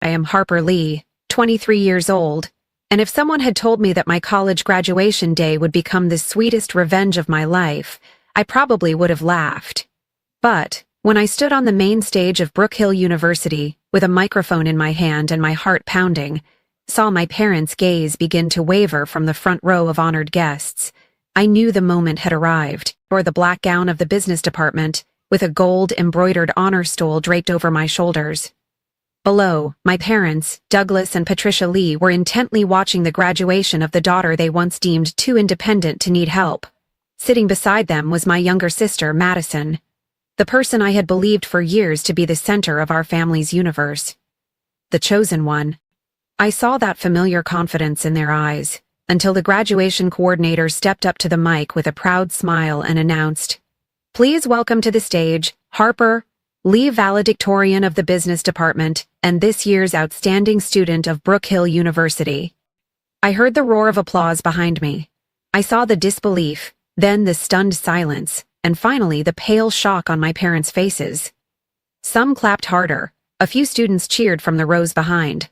I am Harper Lee, 23 years old, and if someone had told me that my college graduation day would become the sweetest revenge of my life, I probably would have laughed. But when I stood on the main stage of Brook Hill University, with a microphone in my hand and my heart pounding, saw my parents' gaze begin to waver from the front row of honored guests, I knew the moment had arrived. Or the black gown of the business department, with a gold-embroidered honor stole draped over my shoulders. Below, my parents, Douglas and Patricia Lee, were intently watching the graduation of the daughter they once deemed too independent to need help. Sitting beside them was my younger sister, Madison, the person I had believed for years to be the center of our family's universe. The chosen one. I saw that familiar confidence in their eyes, until the graduation coordinator stepped up to the mic with a proud smile and announced, "Please welcome to the stage, Harper Lee, valedictorian of the business department, and this year's outstanding student of Brook Hill University." I heard the roar of applause behind me. I saw the disbelief, then the stunned silence, and finally the pale shock on my parents' faces. Some clapped harder, a few students cheered from the rows behind.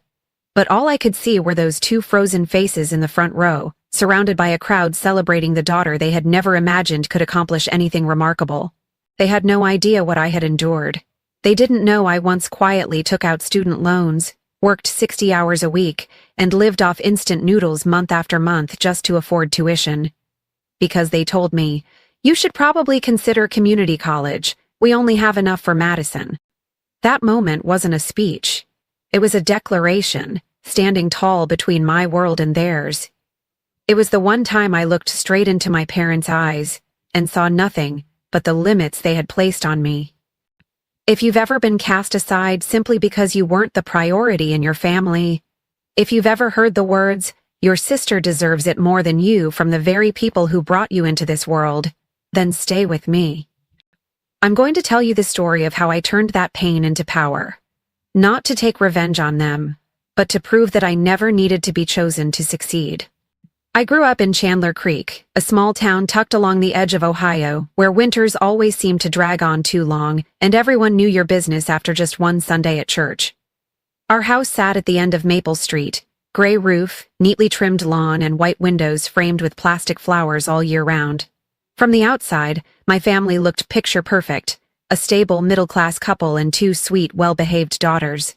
But all I could see were those two frozen faces in the front row, surrounded by a crowd celebrating the daughter they had never imagined could accomplish anything remarkable. They had no idea what I had endured. They didn't know I once quietly took out student loans, worked 60 hours a week, and lived off instant noodles month after month just to afford tuition. Because they told me, "You should probably consider community college. We only have enough for Madison." That moment wasn't a speech. It was a declaration, standing tall between my world and theirs. It was the one time I looked straight into my parents' eyes and saw nothing but the limits they had placed on me. If you've ever been cast aside simply because you weren't the priority in your family, if you've ever heard the words, "Your sister deserves it more than you," from the very people who brought you into this world, then stay with me. I'm going to tell you the story of how I turned that pain into power. Not to take revenge on them, but to prove that I never needed to be chosen to succeed. I grew up in Chandler Creek, a small town tucked along the edge of Ohio, where winters always seemed to drag on too long, and everyone knew your business after just one Sunday at church. Our house sat at the end of Maple Street, gray roof, neatly trimmed lawn, and white windows framed with plastic flowers all year round. From the outside, my family looked picture perfect, a stable middle-class couple and two sweet, well-behaved daughters.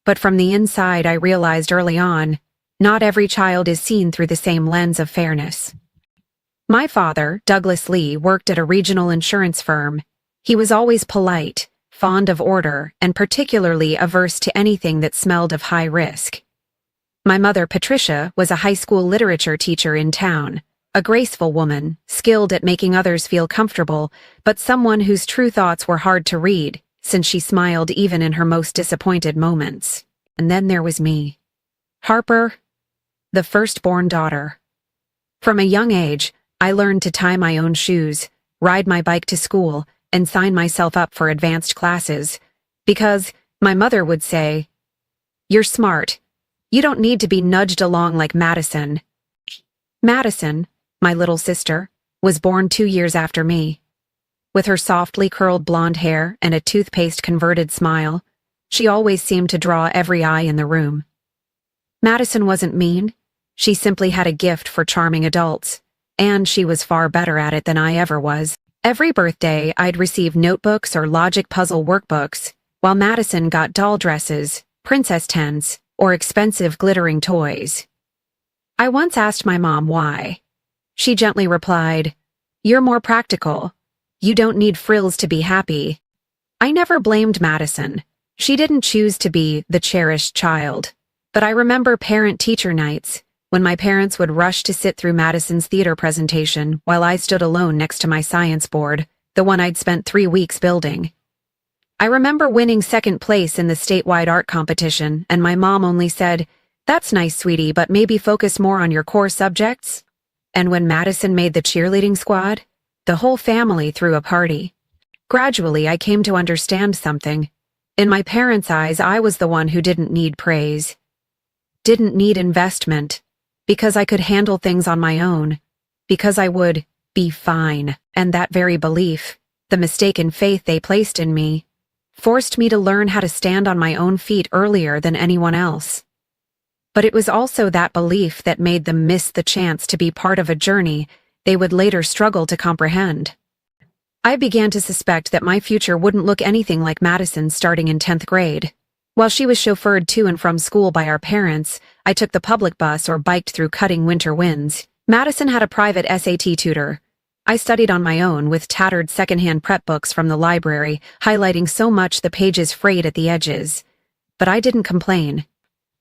But from the inside, I realized early on, not every child is seen through the same lens of fairness. My father, Douglas Lee, worked at a regional insurance firm. He was always polite, fond of order, and particularly averse to anything that smelled of high risk. My mother, Patricia, was a high school literature teacher in town, a graceful woman, skilled at making others feel comfortable, but someone whose true thoughts were hard to read, since she smiled even in her most disappointed moments. And then there was me. Harper, the firstborn daughter. From a young age, I learned to tie my own shoes, ride my bike to school, and sign myself up for advanced classes. Because, my mother would say, "You're smart. You don't need to be nudged along like Madison." Madison, my little sister, was born 2 years after me. With her softly curled blonde hair and a toothpaste-converted smile, she always seemed to draw every eye in the room. Madison wasn't mean. She simply had a gift for charming adults, and she was far better at it than I ever was. Every birthday, I'd receive notebooks or logic puzzle workbooks, while Madison got doll dresses, princess tents, or expensive glittering toys. I once asked my mom why. She gently replied, "You're more practical. You don't need frills to be happy." I never blamed Madison. She didn't choose to be the cherished child. But I remember parent-teacher nights, when my parents would rush to sit through Madison's theater presentation while I stood alone next to my science board, the one I'd spent 3 weeks building. I remember winning second place in the statewide art competition, and my mom only said, "That's nice, sweetie, but maybe focus more on your core subjects." And when Madison made the cheerleading squad, the whole family threw a party. Gradually, I came to understand something. In my parents' eyes, I was the one who didn't need praise, didn't need investment, because I could handle things on my own, because I would be fine, and that very belief, the mistaken faith they placed in me, forced me to learn how to stand on my own feet earlier than anyone else. But it was also that belief that made them miss the chance to be part of a journey they would later struggle to comprehend. I began to suspect that my future wouldn't look anything like Madison's starting in 10th grade. While she was chauffeured to and from school by our parents, I took the public bus or biked through cutting winter winds. Madison had a private SAT tutor. I studied on my own with tattered secondhand prep books from the library, highlighting so much the pages frayed at the edges. But I didn't complain.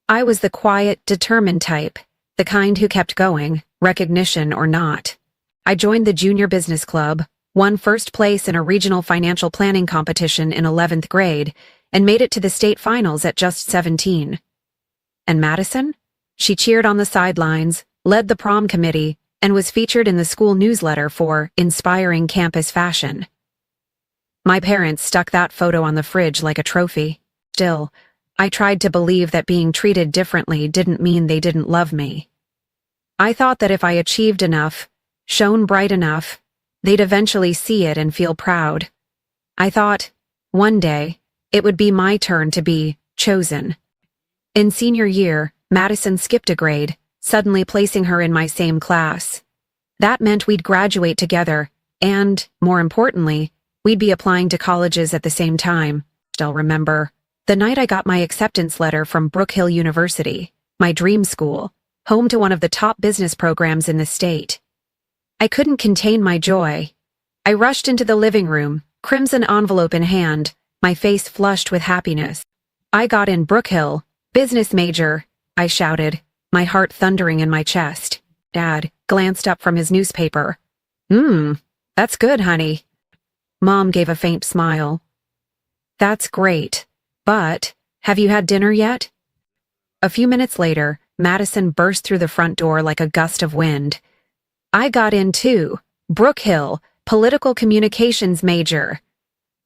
I was the quiet, determined type, the kind who kept going, recognition or not. I joined the junior business club, won first place in a regional financial planning competition in 11th grade, and made it to the state finals at just 17. And Madison? She cheered on the sidelines, led the prom committee, and was featured in the school newsletter for inspiring campus fashion. My parents stuck that photo on the fridge like a trophy. Still, I tried to believe that being treated differently didn't mean they didn't love me. I thought that if I achieved enough, shone bright enough, they'd eventually see it and feel proud. I thought, one day, it would be my turn to be chosen. In senior year, Madison skipped a grade, suddenly placing her in my same class. That meant we'd graduate together, and, more importantly, we'd be applying to colleges at the same time. Still remember, the night I got my acceptance letter from Brook Hill University, my dream school, home to one of the top business programs in the state. I couldn't contain my joy. I rushed into the living room, crimson envelope in hand, my face flushed with happiness. I got in Brook Hill, business major, I shouted, my heart thundering in my chest. Dad glanced up from his newspaper. That's good, honey. Mom gave a faint smile. That's great. But, have you had dinner yet? A few minutes later, Madison burst through the front door like a gust of wind. I got in too. Brook Hill, political communications major.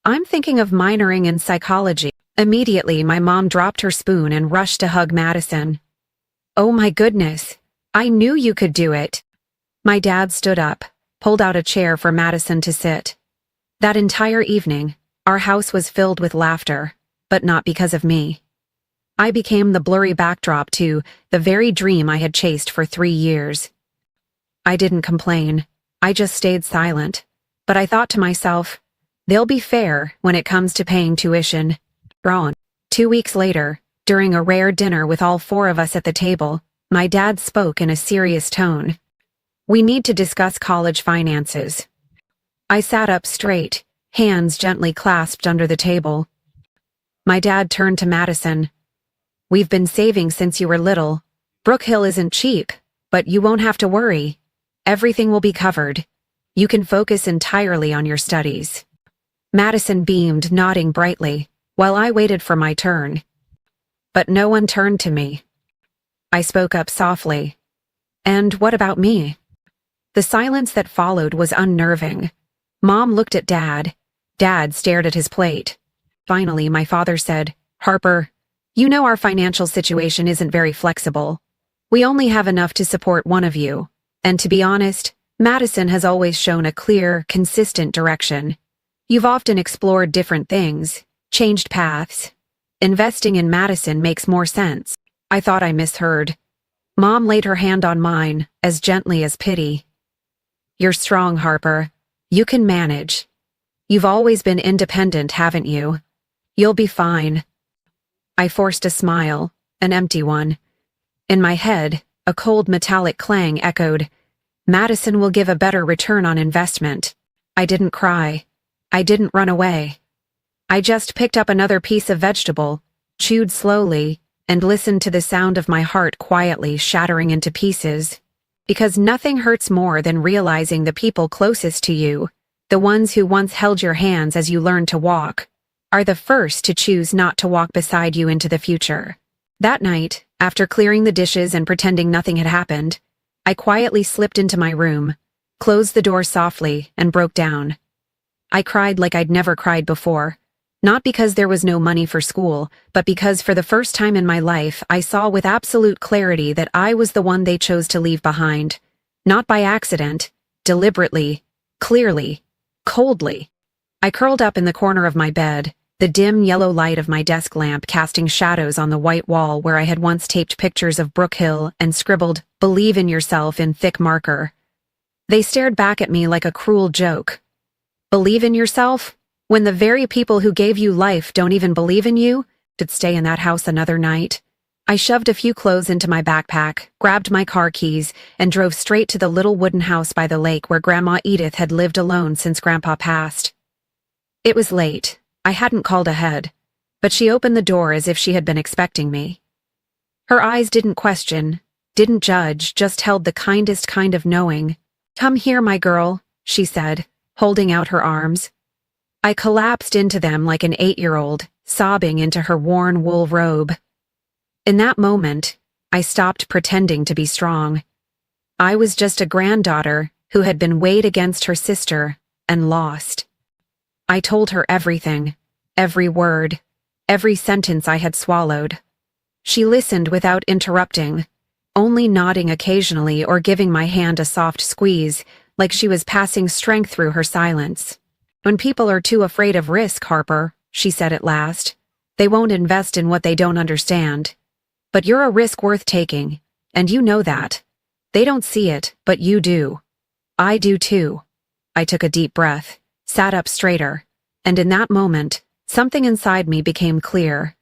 I'm thinking of minoring in psychology. Immediately, my mom dropped her spoon and rushed to hug Madison. Oh my goodness. I knew you could do it. My dad stood up, pulled out a chair for Madison to sit. That entire evening, our house was filled with laughter, but not because of me. I became the blurry backdrop to the very dream I had chased for 3 years. I didn't complain. I just stayed silent. But I thought to myself, they'll be fair when it comes to paying tuition. Wrong. 2 weeks later, during a rare dinner with all 4 of us at the table, my dad spoke in a serious tone. We need to discuss college finances. I sat up straight, hands gently clasped under the table. My dad turned to Madison. We've been saving since you were little. Brook Hill isn't cheap, but you won't have to worry. Everything will be covered. You can focus entirely on your studies. Madison beamed, nodding brightly, while I waited for my turn. But no one turned to me. I spoke up softly. And what about me? The silence that followed was unnerving. Mom looked at Dad. Dad stared at his plate. Finally, my father said, Harper, you know our financial situation isn't very flexible. We only have enough to support one of you. And to be honest, Madison has always shown a clear, consistent direction. You've often explored different things, changed paths. Investing in Madison makes more sense. I thought I misheard. Mom laid her hand on mine, as gently as pity. You're strong, Harper. You can manage. You've always been independent, haven't you? You'll be fine. I forced a smile, an empty one. In my head, a cold metallic clang echoed, Madison will give a better return on investment. I didn't cry. I didn't run away. I just picked up another piece of vegetable, chewed slowly, and listened to the sound of my heart quietly shattering into pieces. Because nothing hurts more than realizing the people closest to you, the ones who once held your hands as you learned to walk, are the first to choose not to walk beside you into the future. That night, after clearing the dishes and pretending nothing had happened, I quietly slipped into my room, closed the door softly, and broke down. I cried like I'd never cried before, not because there was no money for school, but because for the first time in my life I saw with absolute clarity that I was the one they chose to leave behind. Not by accident, deliberately, clearly, coldly. I curled up in the corner of my bed, the the dim yellow light of my desk lamp casting shadows on the white wall where I had once taped pictures of Brook Hill and scribbled, "Believe in yourself" in thick marker. They stared back at me like a cruel joke. Believe in yourself? When the very people who gave you life don't even believe in you? Should stay in that house another night? I shoved a few clothes into my backpack, grabbed my car keys, and drove straight to the little wooden house by the lake where Grandma Edith had lived alone since Grandpa passed. It was late. I hadn't called ahead, but she opened the door as if she had been expecting me. Her eyes didn't question, didn't judge, just held the kindest kind of knowing. "Come here, my girl," she said, holding out her arms. I collapsed into them like an 8-year-old, sobbing into her worn wool robe. In that moment, I stopped pretending to be strong. I was just a granddaughter who had been weighed against her sister and lost. I told her everything, every word, every sentence I had swallowed. She listened without interrupting, only nodding occasionally or giving my hand a soft squeeze, like she was passing strength through her silence. "When people are too afraid of risk, Harper," she said at last, "they won't invest in what they don't understand. But you're a risk worth taking, and you know that. They don't see it, but you do. I do too." I took a deep breath, sat up straighter, and in that moment, something inside me became clear.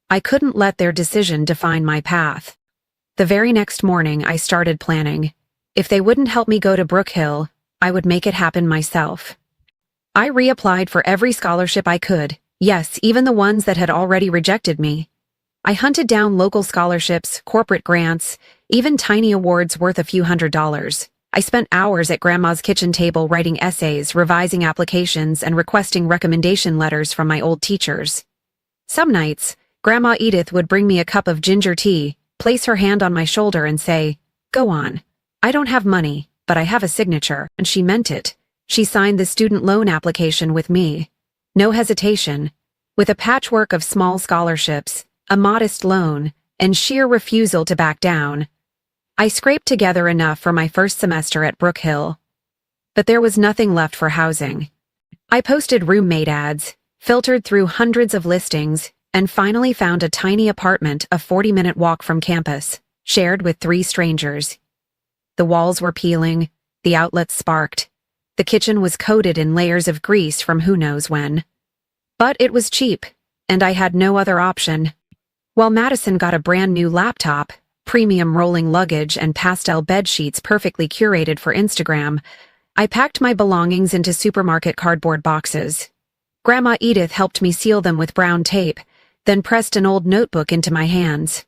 I couldn't let their decision define my path. The very next morning, I started planning. If they wouldn't help me go to Brook Hill, I would make it happen myself. I reapplied for every scholarship I could, yes, even the ones that had already rejected me. I hunted down local scholarships, corporate grants, even tiny awards worth a few $100s. I spent hours at Grandma's kitchen table writing essays, revising applications, and requesting recommendation letters from my old teachers. Some nights, Grandma Edith would bring me a cup of ginger tea, place her hand on my shoulder and say, "Go on. I don't have money, but I have a signature," and she meant it. She signed the student loan application with me. No hesitation. With a patchwork of small scholarships, a modest loan, and sheer refusal to back down, I scraped together enough for my first semester at Brook Hill. But there was nothing left for housing. I posted roommate ads, filtered through hundreds of listings, and finally found a tiny apartment a 40-minute walk from campus, shared with 3 strangers. The walls were peeling, the outlets sparked. The kitchen was coated in layers of grease from who knows when. But it was cheap, and I had no other option. While Madison got a brand new laptop, premium rolling luggage, and pastel bed sheets perfectly curated for Instagram, I packed my belongings into supermarket cardboard boxes. Grandma Edith helped me seal them with brown tape, then pressed an old notebook into my hands.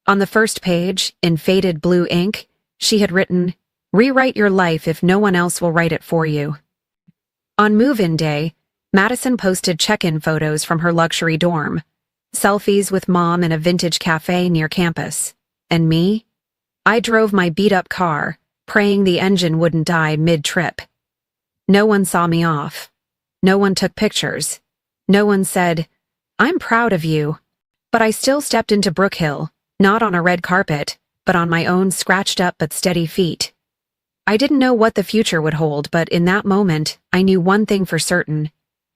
On the first page, in faded blue ink, she had written, "Rewrite your life if no one else will write it for you." On move-in day, Madison posted check-in photos from her luxury dorm, selfies with Mom in a vintage cafe near campus. And me? I drove my beat-up car, praying the engine wouldn't die mid-trip. No one saw me off. No one took pictures. No one said, "I'm proud of you." But I still stepped into Brook Hill, not on a red carpet, but on my own scratched-up but steady feet. I didn't know what the future would hold, but in that moment, I knew one thing for certain.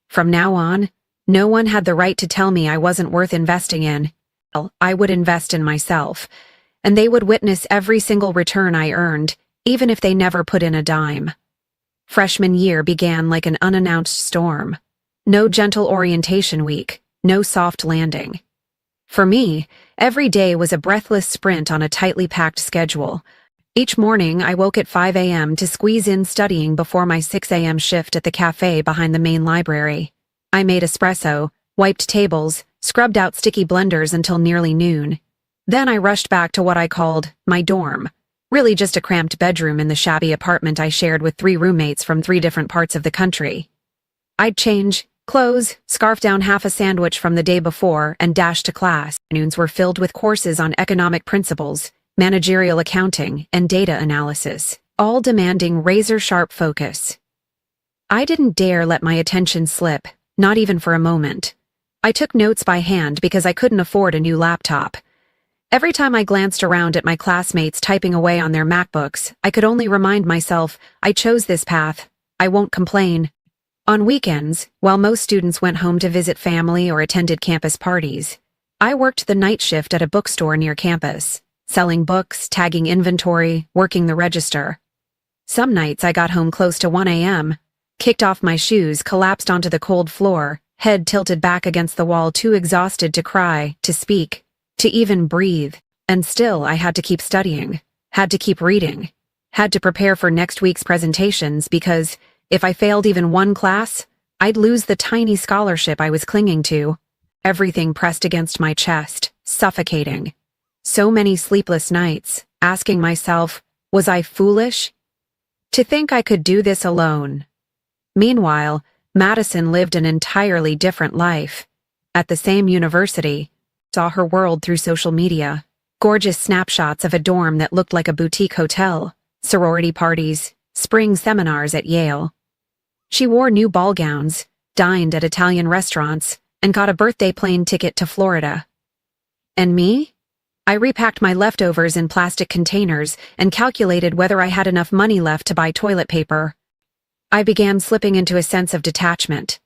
From now on, no one had the right to tell me I wasn't worth investing in. I would invest in myself, and they would witness every single return I earned, even if they never put in a dime. Freshman year began like an unannounced storm. No gentle orientation week, no soft landing. For me, every day was a breathless sprint on a tightly packed schedule. Each morning, I woke at 5 a.m. to squeeze in studying before my 6 a.m. shift at the cafe behind the main library. I made espresso, wiped tables, scrubbed out sticky blenders until nearly noon. Then I rushed back to what I called my dorm, really just a cramped bedroom in the shabby apartment I shared with 3 roommates from 3 different parts of the country. I'd change, clothes, scarf down half a sandwich from the day before, and dash to class. Afternoons were filled with courses on economic principles, managerial accounting, and data analysis, all demanding razor-sharp focus. I didn't dare let my attention slip, not even for a moment. I took notes by hand because I couldn't afford a new laptop. Every time I glanced around at my classmates typing away on their MacBooks, I could only remind myself, I chose this path. I won't complain. On weekends, while most students went home to visit family or attended campus parties, I worked the night shift at a bookstore near campus, selling books, tagging inventory, working the register. Some nights I got home close to 1 a.m., kicked off my shoes, collapsed onto the cold floor, head tilted back against the wall, too exhausted to cry, to speak, to even breathe. And still I had to keep studying, had to keep reading, had to prepare for next week's presentations because if I failed even one class, I'd lose the tiny scholarship I was clinging to. Everything pressed against my chest, suffocating. So many sleepless nights, asking myself, was I foolish? To think I could do this alone. Meanwhile, Madison lived an entirely different life. At the same university, saw her world through social media. Gorgeous snapshots of a dorm that looked like a boutique hotel, sorority parties, spring seminars at Yale. She wore new ball gowns, dined at Italian restaurants, and got a birthday plane ticket to Florida. And me? I repacked my leftovers in plastic containers and calculated whether I had enough money left to buy toilet paper. I began slipping into a sense of detachment,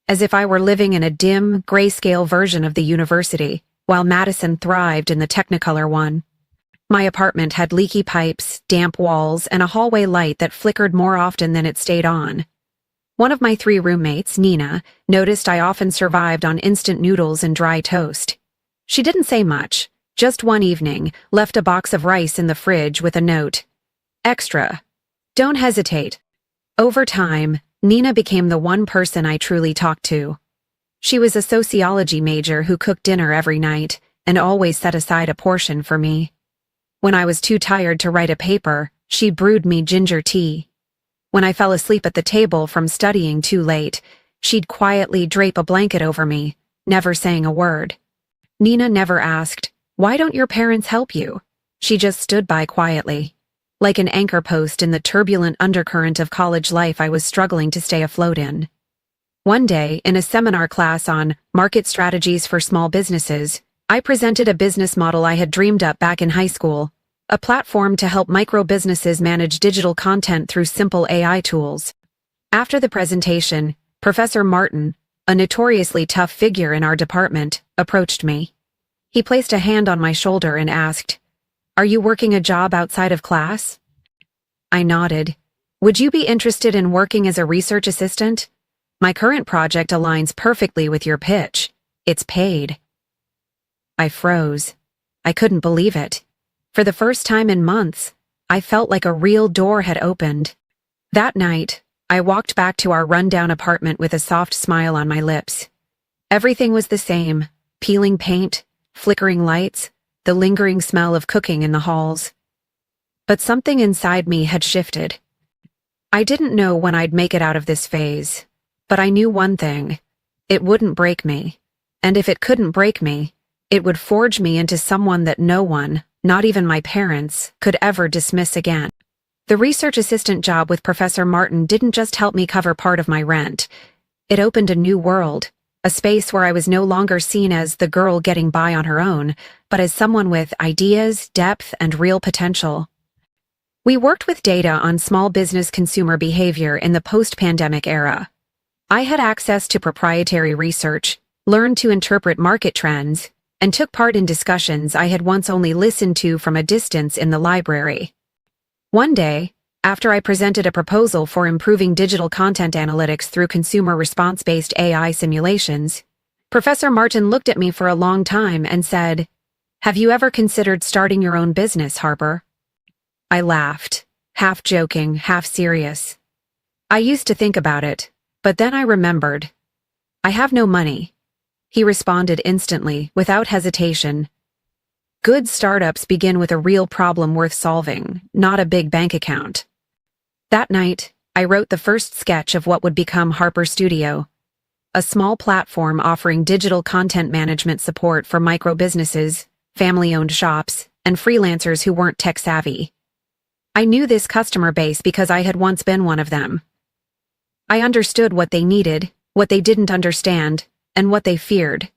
as if I were living in a dim, grayscale version of the university, while Madison thrived in the Technicolor one. My apartment had leaky pipes, damp walls, and a hallway light that flickered more often than it stayed on. One of my 3 roommates, Nina, noticed I often survived on instant noodles and dry toast. She didn't say much, just one evening, left a box of rice in the fridge with a note. Extra. Don't hesitate. Over time, Nina became the one person I truly talked to. She was a sociology major who cooked dinner every night and always set aside a portion for me. When I was too tired to write a paper, she brewed me ginger tea. When I fell asleep at the table from studying too late, she'd quietly drape a blanket over me, never saying a word. Nina never asked, "Why don't your parents help you?" She just stood by quietly, like an anchor post in the turbulent undercurrent of college life I was struggling to stay afloat in. One day, in a seminar class on market strategies for small businesses, I presented a business model I had dreamed up back in high school, a platform to help micro-businesses manage digital content through simple AI tools. After the presentation, Professor Martin, a notoriously tough figure in our department, approached me. He placed a hand on my shoulder and asked, "Are you working a job outside of class?" I nodded. "Would you be interested in working as a research assistant? My current project aligns perfectly with your pitch. It's paid." I froze. I couldn't believe it. For the first time in months, I felt like a real door had opened. That night, I walked back to our rundown apartment with a soft smile on my lips. Everything was the same: peeling paint, flickering lights, the lingering smell of cooking in the halls. But something inside me had shifted. I didn't know when I'd make it out of this phase, but I knew one thing: it wouldn't break me. And if it couldn't break me, it would forge me into someone that no one, not even my parents, could ever dismiss again. The research assistant job with Professor Martin didn't just help me cover part of my rent. It opened a new world, a space where I was no longer seen as the girl getting by on her own, but as someone with ideas, depth, and real potential. We worked with data on small business consumer behavior in the post-pandemic era. I had access to proprietary research, learned to interpret market trends, and took part in discussions I had once only listened to from a distance in the library. One day, after I presented a proposal for improving digital content analytics through consumer response-based AI simulations, Professor Martin looked at me for a long time and said, "Have you ever considered starting your own business, Harper?" I laughed, half joking, half serious. I used to think about it, but then I remembered. "I have no money." He responded instantly, without hesitation. "Good startups begin with a real problem worth solving, not a big bank account." That night, I wrote the first sketch of what would become Harper Studio, a small platform offering digital content management support for micro-businesses, family-owned shops, and freelancers who weren't tech-savvy. I knew this customer base because I had once been one of them. I understood what they needed, what they didn't understand, and what they feared.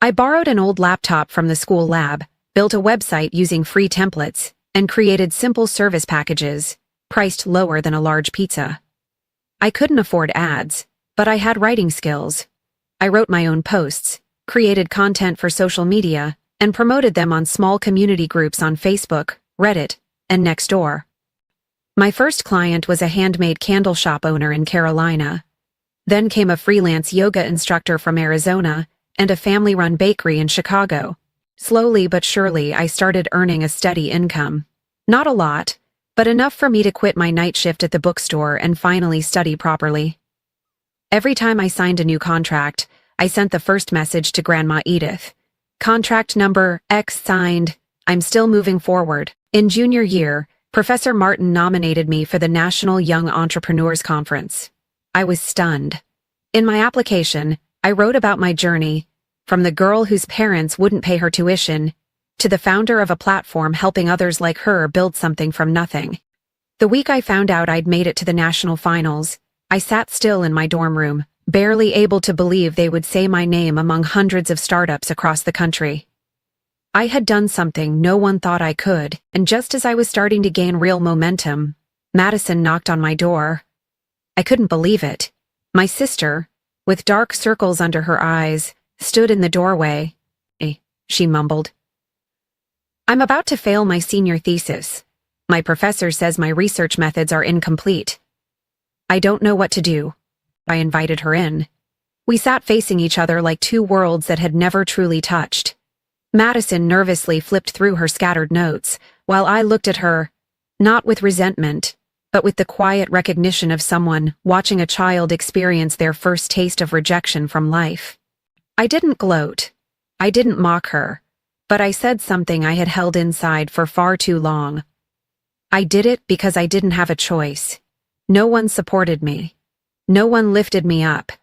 I borrowed an old laptop from the school lab, built a website using free templates, and created simple service packages, priced lower than a large pizza. I couldn't afford ads, But I had writing skills. I wrote my own posts, created content for social media, and promoted them on small community groups on Facebook, Reddit, and Nextdoor. My first client was a handmade candle shop owner in Carolina. Then came a freelance yoga instructor from Arizona and a family-run bakery in Chicago. Slowly but surely, I started earning a steady income. Not a lot, but enough for me to quit my night shift at the bookstore and finally study properly. Every time I signed a new contract, I sent the first message to Grandma Edith. Contract number X signed. I'm still moving forward. In junior year, Professor Martin nominated me for the National Young Entrepreneurs Conference. I was stunned. In my application, I wrote about my journey, from the girl whose parents wouldn't pay her tuition, to the founder of a platform helping others like her build something from nothing. The week I found out I'd made it to the national finals, I sat still in my dorm room, barely able to believe they would say my name among hundreds of startups across the country. I had done something no one thought I could, and just as I was starting to gain real momentum, Madison knocked on my door. I couldn't believe it. My sister, with dark circles under her eyes, stood in the doorway. She mumbled. I'm about to fail my senior thesis. My professor says my research methods are incomplete. I don't know what to do. I invited her in. We sat facing each other like two worlds that had never truly touched. Madison nervously flipped through her scattered notes, while I looked at her, not with resentment, but with the quiet recognition of someone watching a child experience their first taste of rejection from life. I didn't gloat. I didn't mock her, but I said something I had held inside for far too long. I did it because I didn't have a choice. No one supported me. No one lifted me up.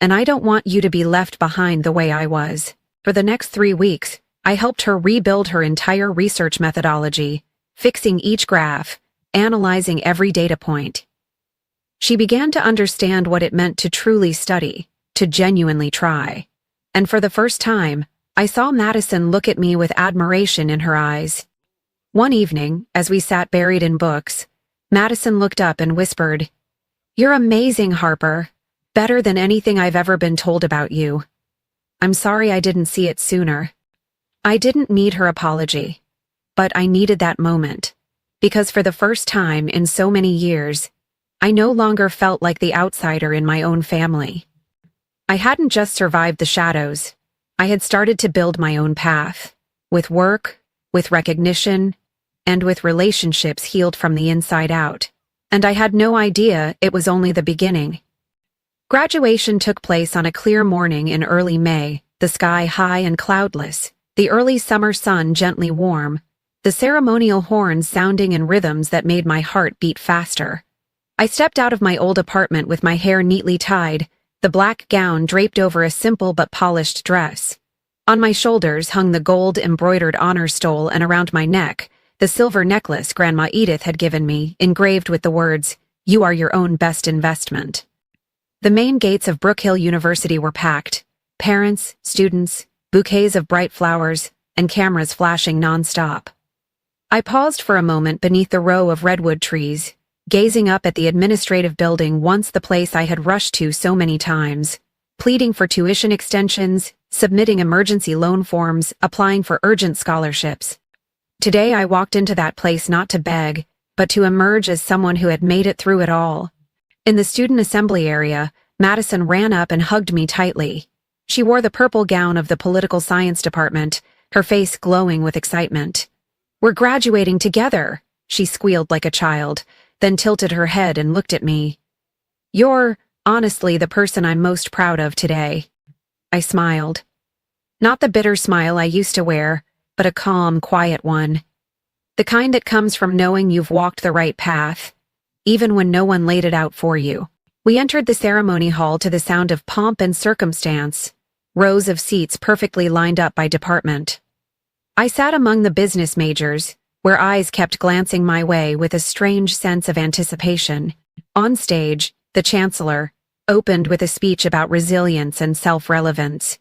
And I don't want you to be left behind the way I was. For the next 3 weeks, I helped her rebuild her entire research methodology, fixing each graph, analyzing every data point. She began to understand what it meant to truly study, to genuinely try. And for the first time, I saw Madison look at me with admiration in her eyes. One evening, as we sat buried in books, Madison looked up and whispered, "You're amazing, Harper. Better than anything I've ever been told about you." I'm sorry I didn't see it sooner. I didn't need her apology, but I needed that moment. Because for the first time in so many years, I no longer felt like the outsider in my own family. I hadn't just survived the shadows. I had started to build my own path, with work, with recognition, and with relationships healed from the inside out. And I had no idea it was only the beginning. Graduation took place on a clear morning in early May, the sky high and cloudless, the early summer sun gently warm, the ceremonial horns sounding in rhythms that made my heart beat faster. I stepped out of my old apartment with my hair neatly tied, the black gown draped over a simple but polished dress. On my shoulders hung the gold-embroidered honor stole, and around my neck, the silver necklace Grandma Edith had given me, engraved with the words, "You are your own best investment." The main gates of Brookhill University were packed. Parents, students, bouquets of bright flowers, and cameras flashing non-stop. I paused for a moment beneath the row of redwood trees, gazing up at the administrative building, once the place I had rushed to so many times, pleading for tuition extensions, submitting emergency loan forms, applying for urgent scholarships. Today I walked into that place not to beg, but to emerge as someone who had made it through it all. In the student assembly area, Madison ran up and hugged me tightly. She wore the purple gown of the political science department, her face glowing with excitement. "We're graduating together," she squealed like a child, then tilted her head and looked at me. "You're, honestly, the person I'm most proud of today." I smiled. Not the bitter smile I used to wear, but a calm, quiet one. The kind that comes from knowing you've walked the right path, even when no one laid it out for you. We entered the ceremony hall to the sound of pomp and circumstance, rows of seats perfectly lined up by department. I sat among the business majors, where eyes kept glancing my way with a strange sense of anticipation. On stage, the chancellor opened with a speech about resilience and self-relevance.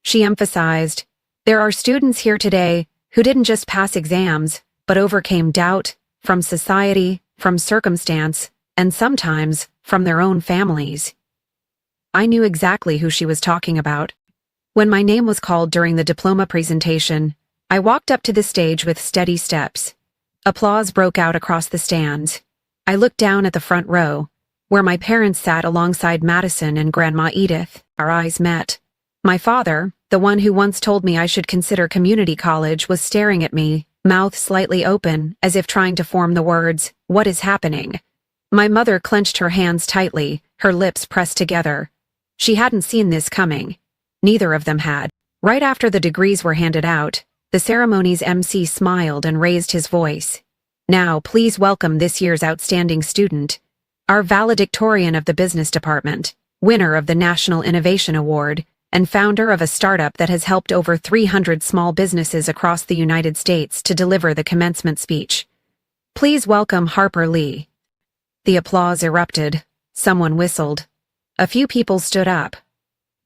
She emphasized, "There are students here today who didn't just pass exams, but overcame doubt, from society, from circumstance, and sometimes from their own families. I knew exactly who she was talking about. When my name was called during the diploma presentation, I walked up to the stage with steady steps. Applause broke out across the stands. I looked down at the front row, where my parents sat alongside Madison and Grandma Edith. Our eyes met. My father, the one who once told me I should consider community college, was staring at me, mouth slightly open, as if trying to form the words, "What is happening?" My mother clenched her hands tightly, her lips pressed together. She hadn't seen this coming. Neither of them had. Right after the degrees were handed out, the ceremony's MC smiled and raised his voice. "Now, please welcome this year's outstanding student, our valedictorian of the business department, winner of the National Innovation Award, and founder of a startup that has helped over 300 small businesses across the United States to deliver the commencement speech. Please welcome Harper Lee." The applause erupted. Someone whistled. A few people stood up.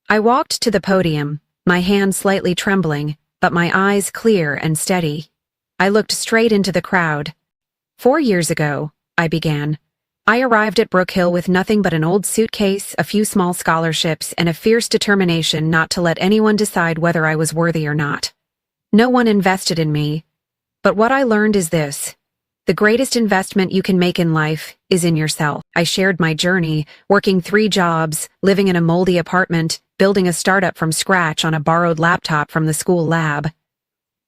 I walked to the podium, my hand slightly trembling, but my eyes clear and steady. I looked straight into the crowd. 4 years ago, I began. I arrived at Brook Hill with nothing but an old suitcase, a few small scholarships, and a fierce determination not to let anyone decide whether I was worthy or not. No one invested in me. But what I learned is this: the greatest investment you can make in life is in yourself. I shared my journey, working 3 jobs, living in a moldy apartment, building a startup from scratch on a borrowed laptop from the school lab.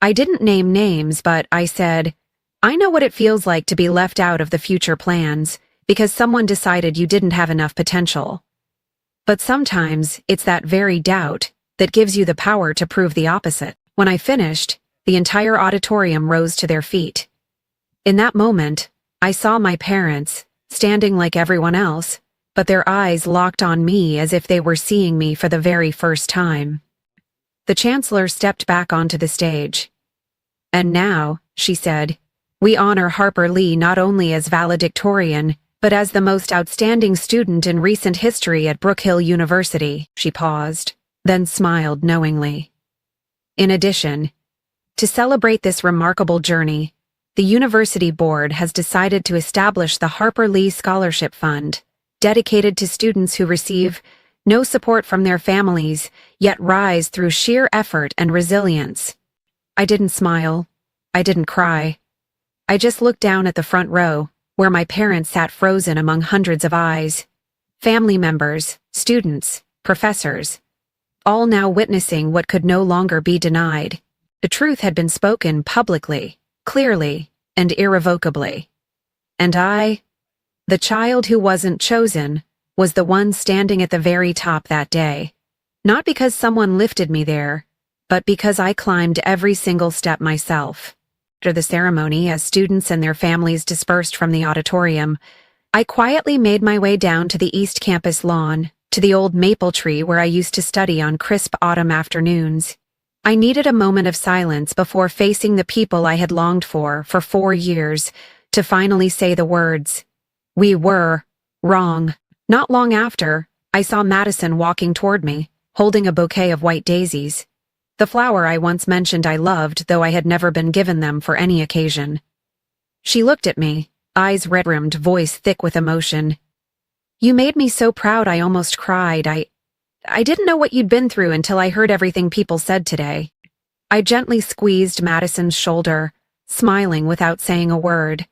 I didn't name names, but I said, "I know what it feels like to be left out of the future plans, because someone decided you didn't have enough potential." But sometimes it's that very doubt that gives you the power to prove the opposite. When I finished, the entire auditorium rose to their feet. In that moment, I saw my parents, standing like everyone else, but their eyes locked on me as if they were seeing me for the very first time. The chancellor stepped back onto the stage. "And now," she said, "we honor Harper Lee not only as valedictorian, but as the most outstanding student in recent history at Brook Hill University." She paused, then smiled knowingly. "In addition, to celebrate this remarkable journey, the university board has decided to establish the Harper Lee Scholarship Fund, dedicated to students who receive no support from their families, yet rise through sheer effort and resilience." I didn't smile. I didn't cry. I just looked down at the front row, where my parents sat frozen among hundreds of eyes. Family members, students, professors, all now witnessing what could no longer be denied. The truth had been spoken publicly, clearly, and irrevocably. And I, the child who wasn't chosen, was the one standing at the very top that day. Not because someone lifted me there, but because I climbed every single step myself. After the ceremony, as students and their families dispersed from the auditorium, I quietly made my way down to the East Campus lawn, to the old maple tree where I used to study on crisp autumn afternoons. I needed a moment of silence before facing the people I had longed for 4 years, to finally say the words, "We were wrong." Not long after, I saw Madison walking toward me, holding a bouquet of white daisies. The flower I once mentioned I loved, though I had never been given them for any occasion. She looked at me, eyes red-rimmed, voice thick with emotion. "You made me so proud I almost cried. I didn't know what you'd been through until I heard everything people said today." I gently squeezed Madison's shoulder, smiling without saying a word.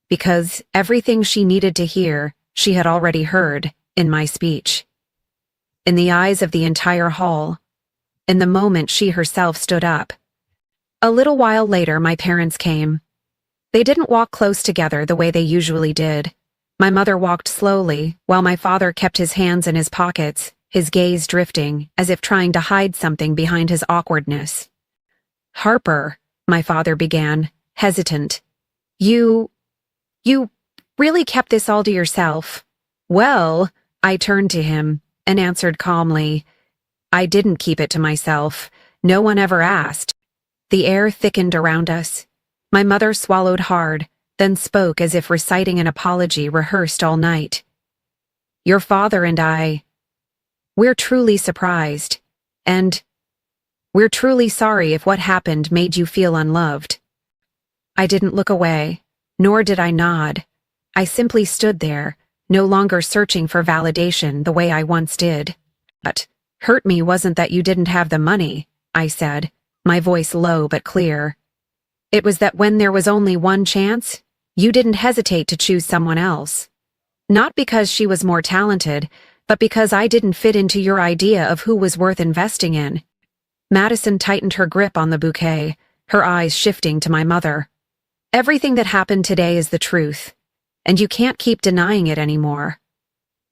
Because everything she needed to hear, she had already heard in my speech. In the eyes of the entire hall, in the moment she herself stood up. A little while later, my parents came. They didn't walk close together the way they usually did. My mother walked slowly, while my father kept his hands in his pockets, his gaze drifting, as if trying to hide something behind his awkwardness. "Harper," my father began, hesitant. You really kept this all to yourself?" "Well," I turned to him and answered calmly, "I didn't keep it to myself. No one ever asked." The air thickened around us. My mother swallowed hard, then spoke as if reciting an apology rehearsed all night. "Your father and we're truly surprised, and we're truly sorry if what happened made you feel unloved." I didn't look away, nor did I nod. I simply stood there, no longer searching for validation the way I once did. But hurt me wasn't that you didn't have the money, I said, my voice low but clear. It was that when there was only one chance, you didn't hesitate to choose someone else. Not because she was more talented, but because I didn't fit into your idea of who was worth investing in. Madison tightened her grip on the bouquet, her eyes shifting to my mother. Everything that happened today is the truth, and you can't keep denying it anymore.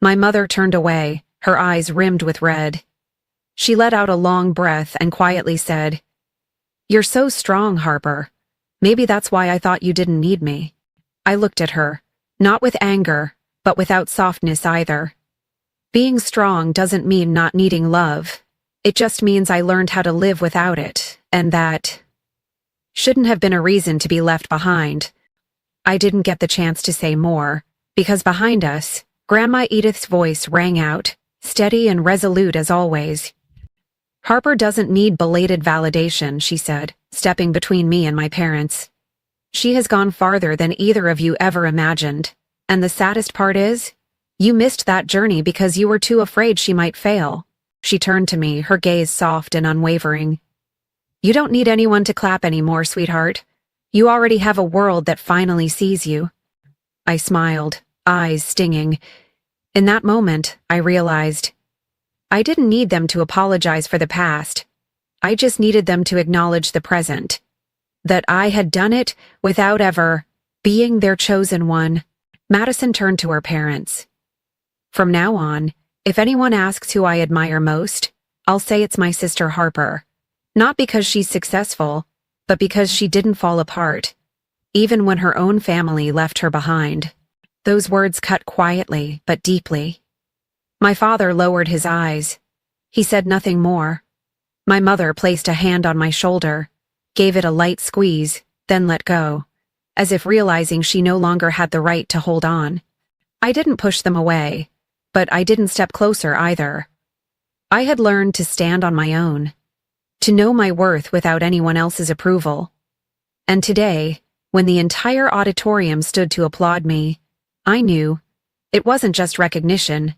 My mother turned away, her eyes rimmed with red. She let out a long breath and quietly said, "You're so strong, Harper. Maybe that's why I thought you didn't need me." I looked at her, not with anger, but without softness either. Being strong doesn't mean not needing love. It just means I learned how to live without it, and that shouldn't have been a reason to be left behind. I didn't get the chance to say more, because behind us, Grandma Edith's voice rang out, steady and resolute as always. "Harper doesn't need belated validation," she said, stepping between me and my parents. "She has gone farther than either of you ever imagined, and the saddest part is, you missed that journey because you were too afraid she might fail." She turned to me, her gaze soft and unwavering. "You don't need anyone to clap anymore, sweetheart. You already have a world that finally sees you." I smiled, eyes stinging. In that moment, I realized I didn't need them to apologize for the past. I just needed them to acknowledge the present. That I had done it without ever being their chosen one. Madison turned to her parents. "From now on, if anyone asks who I admire most, I'll say it's my sister Harper. Not because she's successful, but because she didn't fall apart, even when her own family left her behind." Those words cut quietly, but deeply. My father lowered his eyes. He said nothing more. My mother placed a hand on my shoulder, gave it a light squeeze, then let go, as if realizing she no longer had the right to hold on. I didn't push them away, but I didn't step closer either. I had learned to stand on my own, to know my worth without anyone else's approval. And today, when the entire auditorium stood to applaud me, I knew it wasn't just recognition.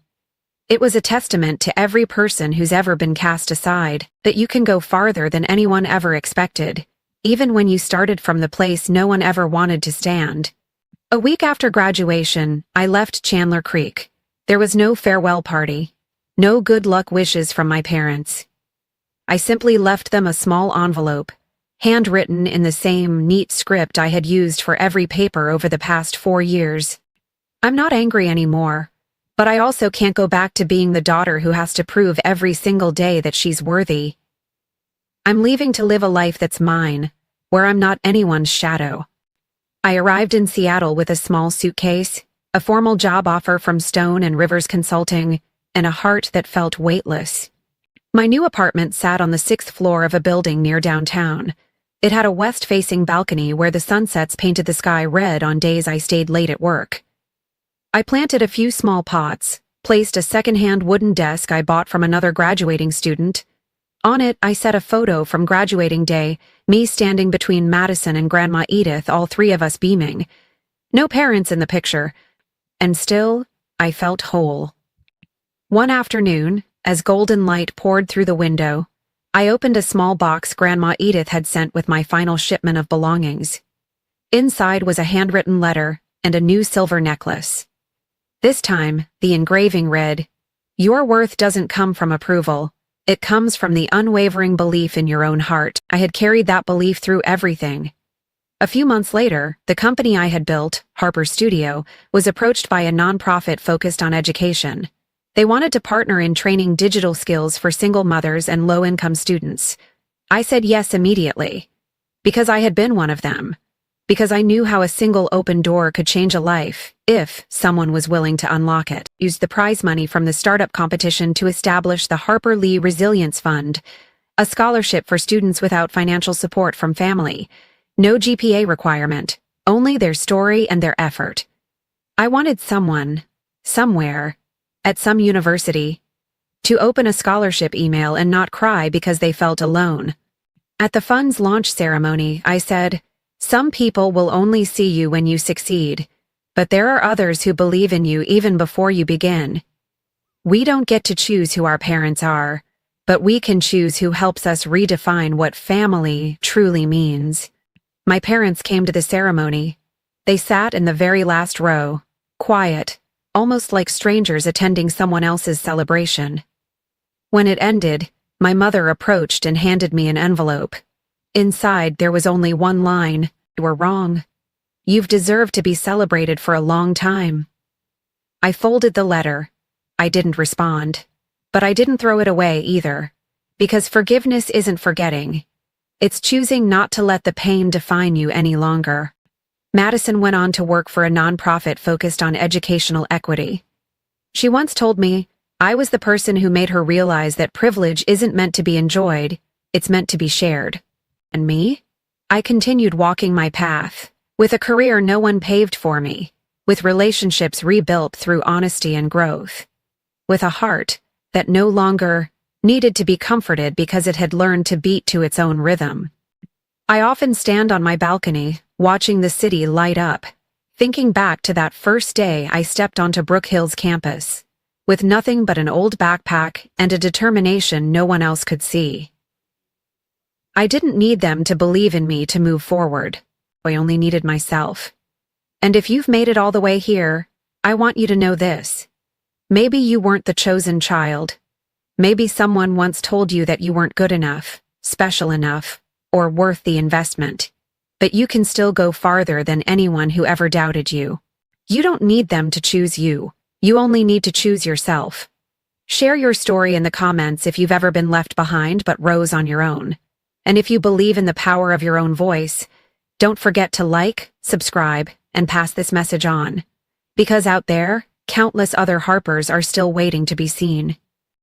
It was a testament to every person who's ever been cast aside, that you can go farther than anyone ever expected, even when you started from the place no one ever wanted to stand. A week after graduation, I left Chandler Creek. There was no farewell party, no good luck wishes from my parents. I simply left them a small envelope, handwritten in the same neat script I had used for every paper over the past 4 years. I'm not angry anymore, but I also can't go back to being the daughter who has to prove every single day that she's worthy. I'm leaving to live a life that's mine, where I'm not anyone's shadow. I arrived in Seattle with a small suitcase, a formal job offer from Stone and Rivers Consulting, and a heart that felt weightless. My new apartment sat on the 6th floor of a building near downtown. It had a west-facing balcony where the sunsets painted the sky red on days I stayed late at work. I planted a few small pots, placed a second-hand wooden desk I bought from another graduating student. On it, I set a photo from graduating day, me standing between Madison and Grandma Edith, all three of us beaming. No parents in the picture, and still, I felt whole. One afternoon, as golden light poured through the window, I opened a small box Grandma Edith had sent with my final shipment of belongings. Inside was a handwritten letter and a new silver necklace. This time, the engraving read, "Your worth doesn't come from approval. It comes from the unwavering belief in your own heart." I had carried that belief through everything. A few months later, the company I had built, Harper Studio, was approached by a nonprofit focused on education. They wanted to partner in training digital skills for single mothers and low-income students. I said yes immediately, because I had been one of them. Because I knew how a single open door could change a life, if someone was willing to unlock it. Used the prize money from the startup competition to establish the Harper Lee Resilience Fund, a scholarship for students without financial support from family. No GPA requirement, only their story and their effort. I wanted someone, somewhere, at some university, to open a scholarship email and not cry because they felt alone. At the fund's launch ceremony, I said, "Some people will only see you when you succeed. But there are others who believe in you even before you begin. We don't get to choose who our parents are, but we can choose who helps us redefine what family truly means. My parents came to the ceremony. They sat in the very last row, quiet, almost like strangers attending someone else's celebration. When it ended, my mother approached and handed me an envelope. Inside, there was only one line: "You were wrong. You've deserved to be celebrated for a long time." I folded the letter. I didn't respond. But I didn't throw it away either. Because forgiveness isn't forgetting. It's choosing not to let the pain define you any longer. Madison went on to work for a nonprofit focused on educational equity. She once told me, I was the person who made her realize that privilege isn't meant to be enjoyed, it's meant to be shared. And me? I continued walking my path, with a career no one paved for me, with relationships rebuilt through honesty and growth, with a heart that no longer needed to be comforted because it had learned to beat to its own rhythm. I often stand on my balcony, watching the city light up, thinking back to that first day I stepped onto Brook Hill's campus, with nothing but an old backpack and a determination no one else could see. I didn't need them to believe in me to move forward. I only needed myself. And if you've made it all the way here, I want you to know this. Maybe you weren't the chosen child. Maybe someone once told you that you weren't good enough, special enough, or worth the investment. But you can still go farther than anyone who ever doubted you. You don't need them to choose you. You only need to choose yourself. Share your story in the comments if you've ever been left behind but rose on your own. And if you believe in the power of your own voice, don't forget to like, subscribe, and pass this message on. Because out there, countless other Harpers are still waiting to be seen.